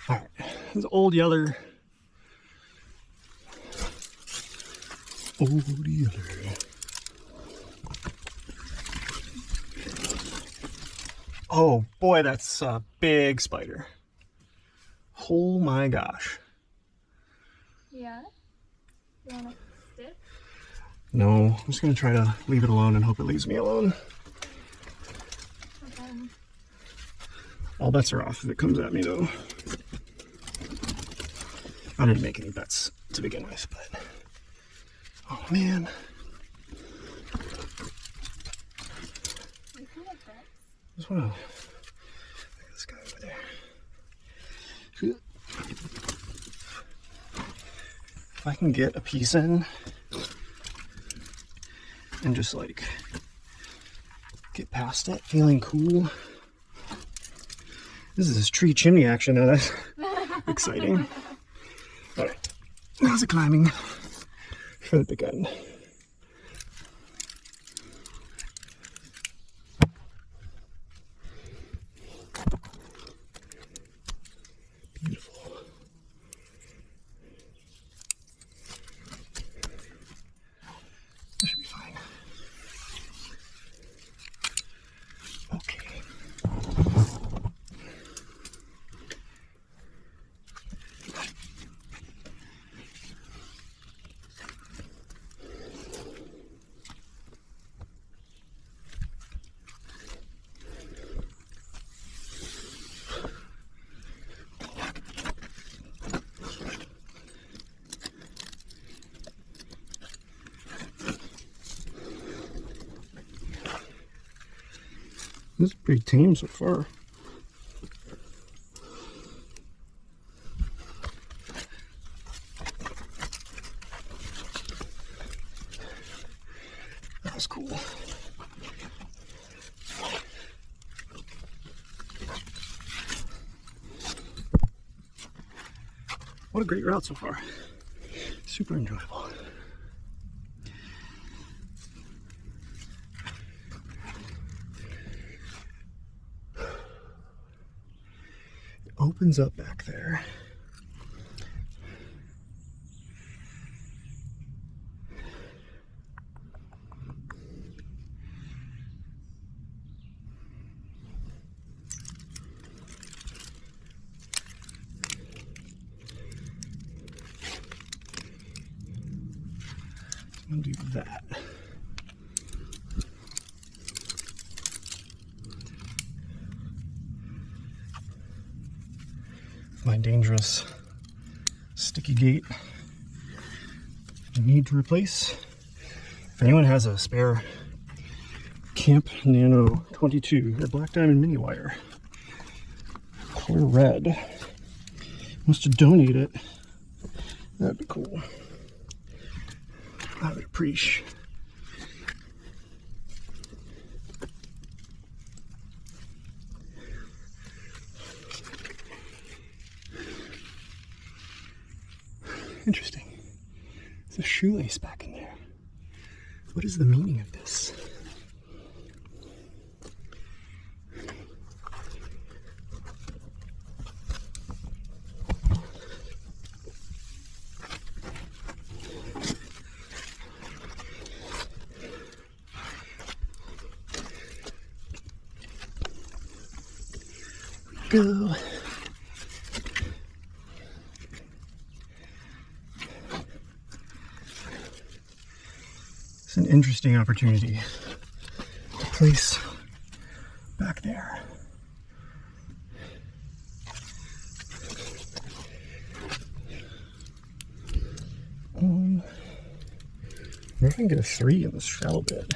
All right, this old yeller. Old yeller. Oh boy, that's a big spider. Oh my gosh. Yeah? You want a stick? No, I'm just gonna try to leave it alone and hope it leaves me alone. Okay. All bets are off if it comes at me though. I didn't make any bets to begin with, but oh man. You can make bets. Just wanna look at this guy over there. If I can get a piece in and just like get past it, feeling cool. This is tree chimney action now. That's exciting. All right, how's it climbing for the big end? Beautiful. That should be fine. Okay. This is pretty tame so far. That was cool. What a great route so far. Super enjoyable. Opens up back there. I'm gonna do that. My dangerous sticky gate I need to replace. If anyone has a spare Camp Nano 22 or Black Diamond mini wire, color red, wants to donate it, that'd be cool. I would appreciate. Interesting. There's a shoelace back in there. What is the meaning of this? Go. It's an interesting opportunity to place back there. I wonder if I can get a 3 in this shallow bit.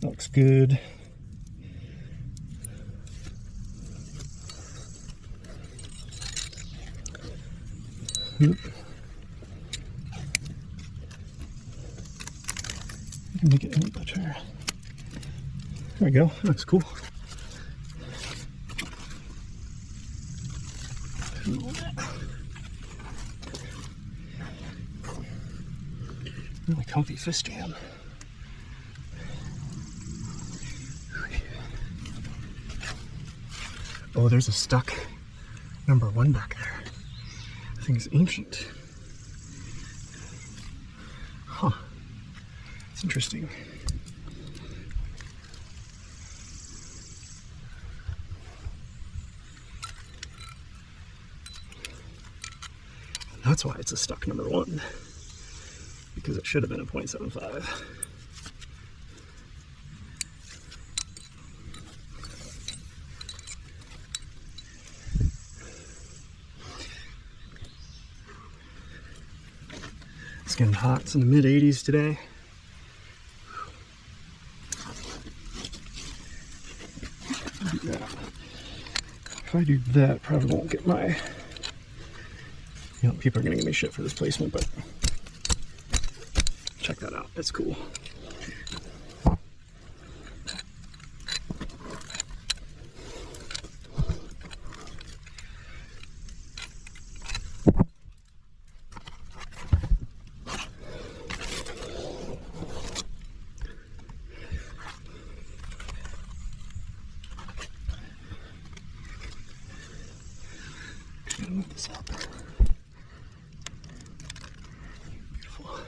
Looks good. Yep. I can make it any better. There we go. That's cool. Really comfy fish jam. Oh, there's a stuck number 1 back there. I think it's ancient. Huh. It's interesting. That's why it's a stuck number 1. Because it should have been a 0.75. It's getting hot. It's in the mid 80s today. If I do that, probably won't get my, you know, people are gonna give me shit for this placement, but check that out. It's cool. Move this up. Beautiful.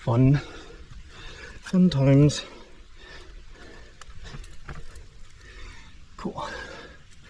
Fun times. Cool.